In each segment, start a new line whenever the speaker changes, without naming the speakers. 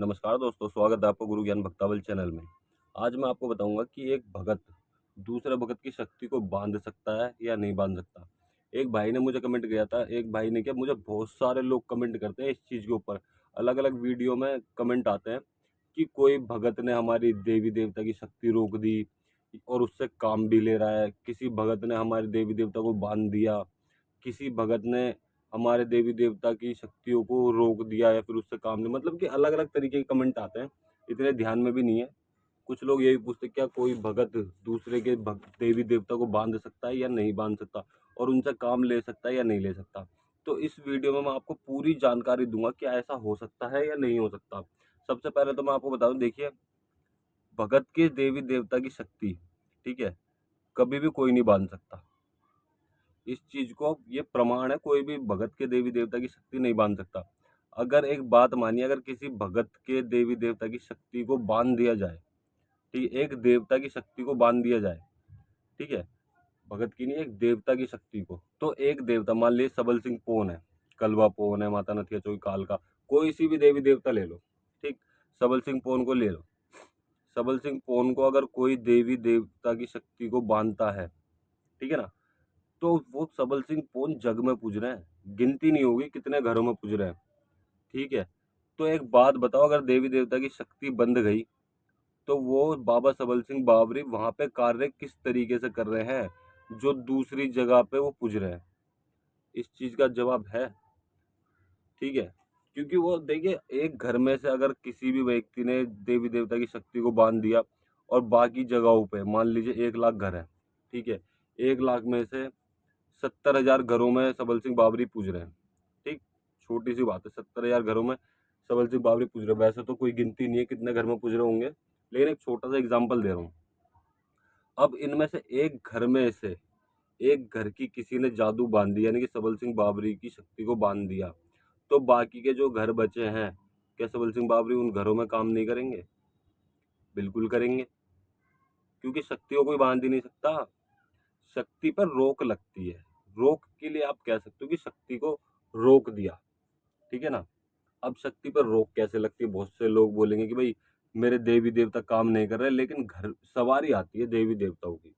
नमस्कार दोस्तों, स्वागत है आपका गुरु ज्ञान भक्तावल चैनल में। आज मैं आपको बताऊंगा कि एक भगत दूसरे भगत की शक्ति को बांध सकता है या नहीं बांध सकता। एक भाई ने मुझे कमेंट किया था, एक भाई ने क्या, मुझे बहुत सारे लोग कमेंट करते हैं इस चीज़ के ऊपर। अलग अलग वीडियो में कमेंट आते हैं कि कोई भगत ने हमारी देवी देवता की शक्ति रोक दी और उससे काम भी ले रहा है, किसी भगत ने हमारे देवी देवता को बांध दिया, किसी भगत ने हमारे देवी देवता की शक्तियों को रोक दिया या फिर उससे काम नहीं, मतलब कि अलग अलग तरीके के कमेंट आते हैं। इतने ध्यान में भी नहीं है। कुछ लोग यही पूछते क्या कोई भगत दूसरे के देवी देवता को बांध सकता है या नहीं बांध सकता, और उनसे काम ले सकता है या नहीं ले सकता। तो इस वीडियो में मैं आपको पूरी जानकारी दूंगा कि ऐसा हो सकता है या नहीं हो सकता। सबसे पहले तो मैं आपको बता दूं, देखिए, भगत के देवी देवता की शक्ति, ठीक है, कभी भी कोई नहीं बांध सकता। इस चीज को ये प्रमाण है, कोई भी भगत के देवी देवता की शक्ति नहीं बांध सकता। अगर एक बात मानिए, अगर किसी भगत के देवी देवता की शक्ति को बांध दिया जाए, ठीक, एक देवता की शक्ति को बांध दिया जाए, ठीक है, भगत की नहीं, एक देवता की शक्ति को, तो एक देवता, मान लीजिए सबल सिंह पौन है, कलवा पौन है, माता नथिया चौकी काल का, कोई सी भी देवी देवता ले लो, ठीक, सबल सिंह पौन को ले लो। सबल सिंह पौन को अगर कोई देवी देवता की शक्ति को बांधता है, ठीक है ना, तो वो सबल सिंह पौन जग में पूज रहे हैं, गिनती नहीं होगी कितने घरों में पूज रहे हैं, ठीक है। तो एक बात बताओ, अगर देवी देवता की शक्ति बंद गई तो वो बाबा सबल सिंह बावरी वहां पे कार्य किस तरीके से कर रहे हैं जो दूसरी जगह पे वो पूज रहे हैं? इस चीज का जवाब है, ठीक है। क्योंकि वो देखिए, एक घर में से अगर किसी भी व्यक्ति ने देवी देवता की शक्ति को बांध दिया और बाकी जगहों पे मान लीजिए 1 लाख घर है, ठीक है, 1 लाख में से 70,000 घरों में सबल सिंह बावरी पूज रहे हैं, ठीक, छोटी सी बात है, 70,000 घरों में सबल सिंह बावरी पूज रहे हैं। वैसे तो कोई गिनती नहीं है कितने घर में पूज रहे होंगे, लेकिन एक छोटा सा एग्जाम्पल दे रहा हूँ। अब इनमें से एक घर में से एक घर की किसी ने जादू बांध दिया, यानी कि सबल सिंह बावरी की शक्ति को बांध दिया, तो बाकी के जो घर बचे हैं, क्या सबल सिंह बावरी उन घरों में काम नहीं करेंगे? बिल्कुल करेंगे, क्योंकि शक्ति को कोई बांध ही नहीं सकता। शक्ति पर रोक लगती है। रोक के लिए आप कह सकते हो कि शक्ति को रोक दिया, ठीक है ना। अब शक्ति पर रोक कैसे लगती है? बहुत से लोग बोलेंगे कि भाई मेरे देवी देवता काम नहीं कर रहे, लेकिन घर सवारी आती है देवी देवताओं की,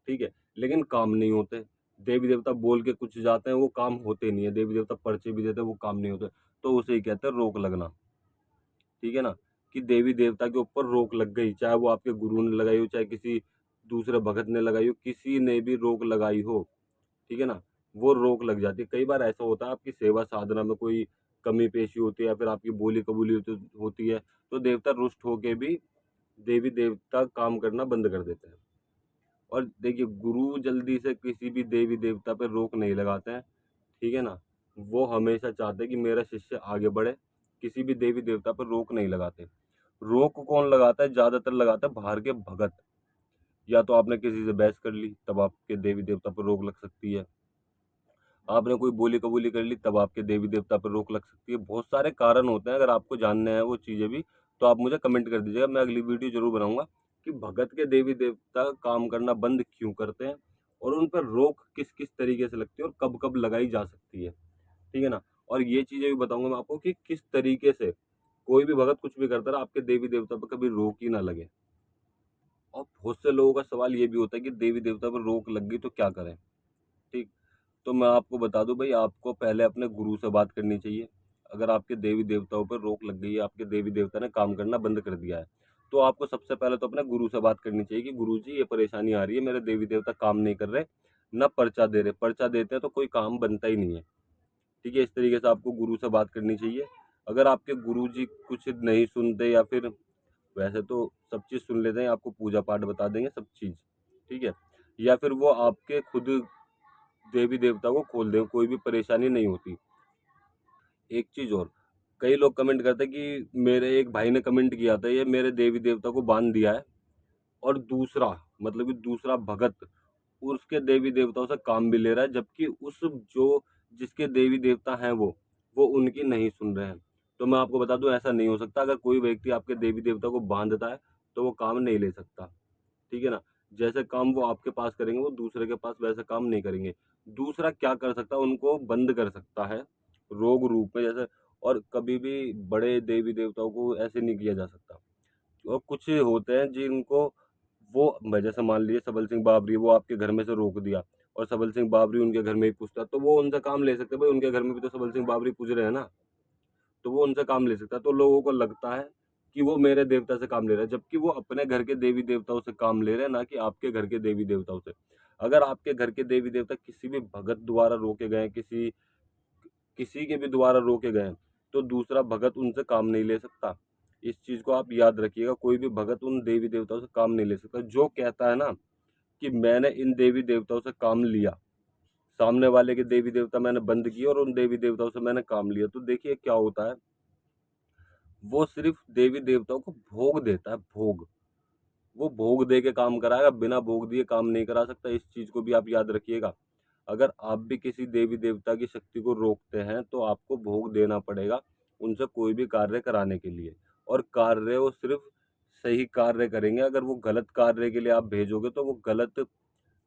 ठीक है, लेकिन काम नहीं होते। देवी देवता बोल के कुछ जाते हैं, वो काम होते नहीं है। देवी देवता पर्चे भी देते हैं, वो काम नहीं होते। तो उसे ही कहते हैं रोक लगना, ठीक है ना। कि देवी देवता के ऊपर रोक लग गई, चाहे वो आपके गुरु ने लगाई हो, चाहे किसी दूसरे भगत ने लगाई हो, किसी ने भी रोक लगाई हो, ठीक है ना, वो रोक लग जाती है। कई बार ऐसा होता है आपकी सेवा साधना में कोई कमी पेशी होती है या फिर आपकी बोली कबूली होती है, तो देवता रुष्ट होके भी देवी देवता काम करना बंद कर देते हैं। और देखिए, गुरु जल्दी से किसी भी देवी देवता पे रोक नहीं लगाते हैं, ठीक है ना। वो हमेशा चाहते हैं कि मेरा शिष्य आगे बढ़े, किसी भी देवी देवता पर रोक नहीं लगाते। रोक कौन लगाता है? ज्यादातर लगाता है बाहर के भगत। या तो आपने किसी से बहस कर ली, तब आपके देवी देवता पर रोक लग सकती है। आपने कोई बोली कबूली कर ली, तब आपके देवी देवता पर रोक लग सकती है। बहुत सारे कारण होते हैं, अगर आपको जानने हैं वो चीजें भी, तो आप मुझे कमेंट कर दीजिएगा, मैं अगली वीडियो जरूर बनाऊंगा कि भगत के देवी देवता काम करना बंद क्यों करते हैं और उन पर रोक किस किस तरीके से लगती है और कब कब लगाई जा सकती है, ठीक है ना। और ये चीजें भी बताऊंगा मैं आपको कि किस तरीके से कोई भी भगत कुछ भी करता रहा, आपके देवी देवता पर कभी रोक ही ना लगे। और बहुत से लोगों का सवाल ये भी होता है कि देवी देवता पर रोक लग गई तो क्या करें, ठीक। तो मैं आपको बता दूं भाई, आपको पहले अपने गुरु से बात करनी चाहिए। अगर आपके देवी देवताओं पर रोक लग गई है, आपके देवी देवता ने काम करना बंद कर दिया है, तो आपको सबसे पहले तो अपने गुरु से बात करनी चाहिए कि गुरु जी, ये परेशानी आ रही है, मेरे देवी देवता काम नहीं कर रहे, ना पर्चा दे रहे, पर्चा देते हैं तो कोई काम बनता ही नहीं है, ठीक है। इस तरीके से आपको गुरु से बात करनी चाहिए। अगर आपके गुरु जी कुछ नहीं सुनते, या फिर वैसे तो सब चीज़ सुन लेते हैं, आपको पूजा पाठ बता देंगे सब चीज़, ठीक है, या फिर वो आपके खुद देवी देवता को खोल दें, कोई भी परेशानी नहीं होती। एक चीज और, कई लोग कमेंट करते हैं कि मेरे एक भाई ने कमेंट किया था, ये मेरे देवी देवता को बांध दिया है, और दूसरा, मतलब कि दूसरा भगत उसके देवी देवताओं से काम भी ले रहा है, जबकि उस जो जिसके देवी देवता हैं वो उनकी नहीं सुन रहे हैं। तो मैं आपको बता दूं, ऐसा नहीं हो सकता। अगर कोई व्यक्ति आपके देवी देवता को बांधता है तो वो काम नहीं ले सकता, ठीक है ना। जैसे काम वो आपके पास करेंगे, वो दूसरे के पास वैसे काम नहीं करेंगे। दूसरा क्या कर सकता है? उनको बंद कर सकता है रोग रूप में। जैसे और कभी भी बड़े देवी देवताओं को ऐसे नहीं किया जा सकता। और कुछ होते हैं जिनको जैसे मान लीजिए सबल सिंह बाबरी, वो आपके घर में से रोक दिया और सबल सिंह बाबरी उनके घर में ही पूछता, तो वो उनसे काम ले सकते हैं। भाई उनके घर में भी तो सबल सिंह बाबरी पूज रहे हैं ना, तो वो उनसे काम ले सकता है। तो लोगों को लगता है कि वो मेरे देवता से काम ले रहा है, जबकि वो अपने घर के देवी देवताओं से काम ले रहे हैं, ना कि आपके घर के देवी देवताओं से। अगर आपके घर के देवी देवता किसी भी भगत द्वारा रोके गए, किसी किसी के भी द्वारा रोके गए, तो दूसरा भगत उनसे काम नहीं ले सकता। इस चीज को आप याद रखिएगा, कोई भी भगत उन देवी देवताओं से काम नहीं ले सकता। जो कहता है ना कि मैंने इन देवी देवताओं से काम लिया, सामने वाले के देवी देवता मैंने बंद किए और उन देवी देवताओं से मैंने काम लिया, तो देखिए क्या होता है, वो सिर्फ देवी देवताओं को भोग देता है, भोग। वो भोग दे के काम कराएगा, बिना भोग दिए काम नहीं करा सकता। इस चीज को भी आप याद रखिएगा। अगर आप भी किसी देवी देवता की शक्ति को रोकते हैं तो आपको भोग देना पड़ेगा उनसे कोई भी कार्य कराने के लिए। और कार्य वो सिर्फ सही कार्य करेंगे। अगर वो गलत कार्य के लिए आप भेजोगे तो वो गलत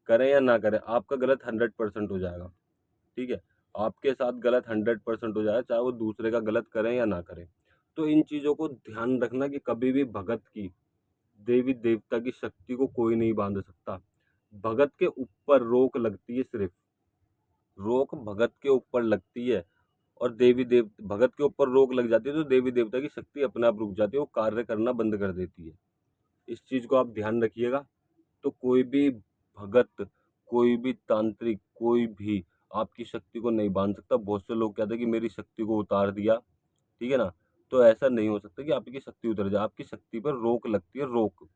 करें या ना करें, आपका गलत 100% हो जाएगा। ठीक है, आपके साथ गलत 100% हो जाएगा, चाहे वो दूसरे का गलत करें या ना करें। तो इन चीजों को ध्यान रखना कि कभी भी भगत की, देवी देवता की शक्ति को कोई नहीं बांध सकता। भगत के ऊपर रोक लगती है, सिर्फ रोक भगत के ऊपर लगती है। और देवी देव भगत के ऊपर रोक लग जाती है तो देवी देवता की शक्ति अपने आप रुक जाती है, वो कार्य करना बंद कर देती है। इस चीज को आप ध्यान रखिएगा। तो कोई भी भगत, कोई भी तांत्रिक, कोई भी आपकी शक्ति को नहीं बांध सकता। बहुत से लोग कहते हैं कि मेरी शक्ति को उतार दिया, ठीक है ना, तो ऐसा नहीं हो सकता कि आपकी शक्ति उतर जाए। आपकी शक्ति पर रोक लगती है, रोक।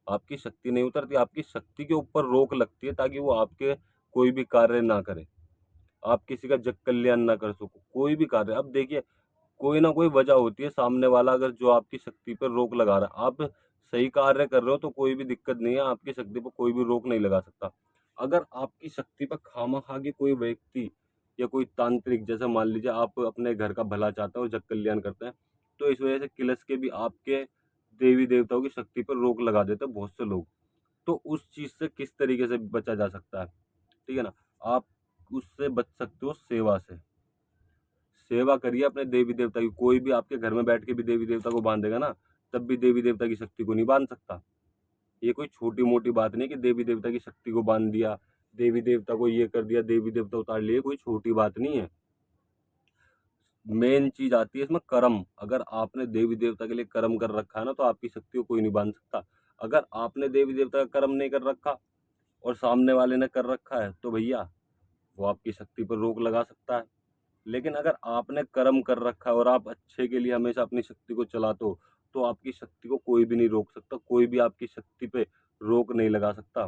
आपकी शक्ति नहीं उतरती, आपकी शक्ति के ऊपर रोक लगती है ताकि वो आपके कोई भी कार्य ना करे, आप किसी का जग कल्याण ना कर सको, कोई भी कार्य। अब देखिए, कोई ना कोई वजह होती है, सामने वाला अगर जो आपकी शक्ति पर रोक लगा रहा है, आप सही कार्य कर रहे हो तो कोई भी दिक्कत नहीं है, आपकी शक्ति पर कोई भी रोक नहीं लगा सकता। अगर आपकी शक्ति पर खामखा के कोई व्यक्ति या कोई तांत्रिक, जैसे मान लीजिए आप अपने घर का भला चाहते हैं और जग कल्याण करते हैं, तो इस वजह से किलस के भी आपके देवी देवताओं की शक्ति पर रोक लगा देते हैं बहुत से लोग। तो उस चीज से किस तरीके से बचा जा सकता है, ठीक है ना, आप उससे बच सकते हो सेवा से। सेवा करिए अपने देवी देवता की। कोई भी आपके घर में बैठ के भी देवी देवता को बांधेगा ना, तब भी देवी देवता की शक्ति को नहीं बांध सकता। ये कोई छोटी मोटी बात नहीं कि देवी देवता की शक्ति को बांध दिया, देवी देवता को ये कर दिया, देवी देवता उतार लिए, कोई छोटी बात नहीं है। मेन चीज आती है इसमें कर्म। अगर आपने देवी देवता के लिए कर्म कर रखा है ना, तो आपकी शक्ति को कोई नहीं बांध सकता। अगर आपने देवी देवता का कर्म नहीं कर रखा और सामने वाले ने कर रखा है, तो भैया वो आपकी शक्ति पर रोक लगा सकता है। लेकिन अगर आपने कर्म कर रखा है और आप अच्छे के लिए हमेशा अपनी शक्ति को चलाते हो, तो आपकी शक्ति को कोई भी नहीं रोक सकता, कोई भी आपकी शक्ति पे रोक नहीं लगा सकता।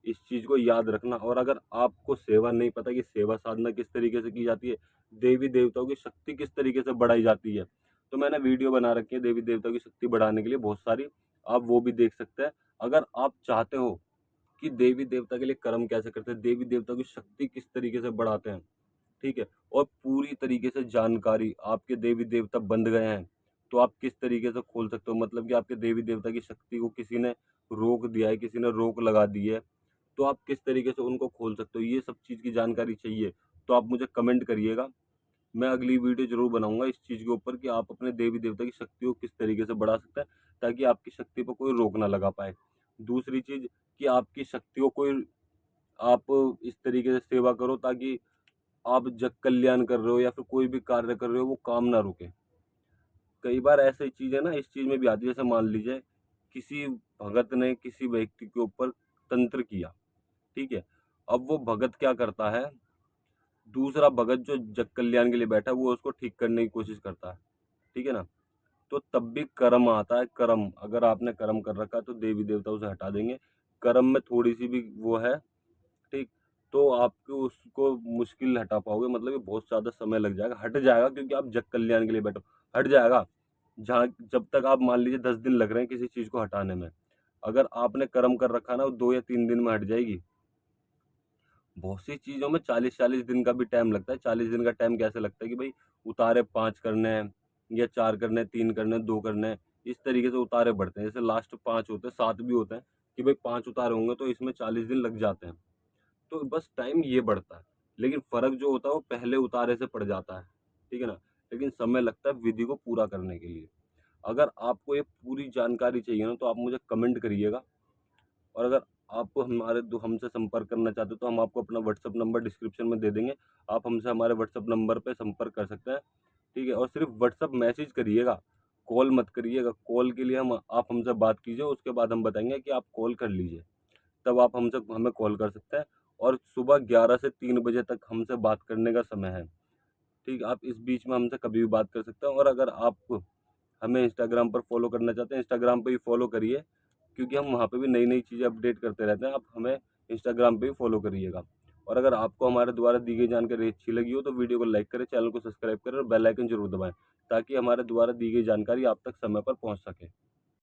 इस चीज को याद रखना। और अगर आपको सेवा नहीं पता कि सेवा साधना किस तरीके से की जाती है, देवी देवताओं की शक्ति किस तरीके से बढ़ाई जाती है, तो मैंने वीडियो बना रखी है देवी देवताओं की शक्ति बढ़ाने के लिए बहुत सारी, आप वो भी देख सकते हैं। अगर आप चाहते हो कि देवी देवता के लिए कर्म कैसे करते हैं, देवी देवता की शक्ति किस तरीके से बढ़ाते हैं, ठीक है, और पूरी तरीके से जानकारी, आपके देवी देवता बंध गए हैं तो आप किस तरीके से खोल सकते हो, मतलब कि आपके देवी देवता की शक्ति को किसी ने रोक दिया है, किसी ने रोक लगा दी है, तो आप किस तरीके से उनको खोल सकते हो, ये सब चीज़ की जानकारी चाहिए तो आप मुझे कमेंट करिएगा। मैं अगली वीडियो जरूर बनाऊंगा इस चीज़ के ऊपर कि आप अपने देवी देवता की शक्ति को किस तरीके से बढ़ा सकते हैं ताकि आपकी शक्ति पर कोई रोक ना लगा पाए। दूसरी चीज़ कि आपकी शक्ति को कोई, आप इस तरीके से सेवा करो ताकि आप जग कल्याण कर रहे हो या फिर कोई भी कार्य कर रहे हो वो काम ना रुके। कई बार ऐसी चीजें ना इस चीज में भी आती है, जैसे मान लीजिए किसी भगत ने किसी व्यक्ति के ऊपर तंत्र किया, ठीक है, अब वो भगत क्या करता है, दूसरा भगत जो जग कल्याण के लिए बैठा है वो उसको ठीक करने की कोशिश करता है, ठीक है ना, तो तब भी कर्म आता है। कर्म, अगर आपने कर्म कर रखा है तो देवी देवता उसे हटा देंगे। कर्म में थोड़ी सी भी वो है, ठीक, तो आपको उसको मुश्किल हटा पाओगे, मतलब ये बहुत ज़्यादा समय लग जाएगा, हट जाएगा क्योंकि आप जग कल्याण के लिए बैठो, हट जाएगा। जहाँ जब तक आप मान लीजिए 10 दिन लग रहे हैं किसी चीज़ को हटाने में, अगर आपने कर्म कर रखा है ना, वो 2 या 3 दिन में हट जाएगी। बहुत सी चीज़ों में 40-40 दिन का भी टाइम लगता है। 40 दिन का टाइम कैसे लगता है कि भाई उतारे 5 करने हैं या 4 करने हैं, 3 करने हैं, 2 करने हैं, इस तरीके से उतारे बढ़ते हैं। जैसे लास्ट 5 होते हैं, 7 भी होते हैं कि भाई 5 उतारे होंगे तो इसमें 40 दिन लग जाते हैं। तो बस टाइम ये बढ़ता है, लेकिन फ़र्क जो होता है वो पहले उतारे से पड़ जाता है, ठीक है ना। लेकिन समय लगता है विधि को पूरा करने के लिए। अगर आपको ये पूरी जानकारी चाहिए ना, तो आप मुझे कमेंट करिएगा। और अगर आप हमसे संपर्क करना चाहते हो, तो हम आपको अपना व्हाट्सएप नंबर डिस्क्रिप्शन में दे देंगे। आप हमसे हमारे व्हाट्सएप नंबर पे संपर्क कर सकते हैं, ठीक है? और सिर्फ़ व्हाट्सएप मैसेज करिएगा, कॉल मत करिएगा। कॉल के लिए हम आप हमसे बात कीजिए, उसके बाद हम बताएँगे कि आप कॉल कर लीजिए। तब आप हमें कॉल कर सकते हैं, और सुबह 11 से 3 बजे तक हमसे बात करने का समय है, ठीक है? आप इस बीच में हमसे कभी भी बात कर सकते हैं। और अगर आप हमें इंस्टाग्राम पर फ़ॉलो करना चाहते हैं, इंस्टाग्राम पे ही फ़ॉलो करिए, क्योंकि हम वहाँ पे भी नई-नई चीज़ें अपडेट करते रहते हैं। आप हमें इंस्टाग्राम पे ही फ़ॉलो करिएगा। और अगर आपको हमारे द्वारा दी गई जानकारी अच्छी लगी हो, तो वीडियो को लाइक करें, चैनल को सब्सक्राइब करें और बेल आइकन ज़रूर दबाएँ, ताकि हमारे द्वारा दी गई जानकारी आप तक समय पर पहुँच सके।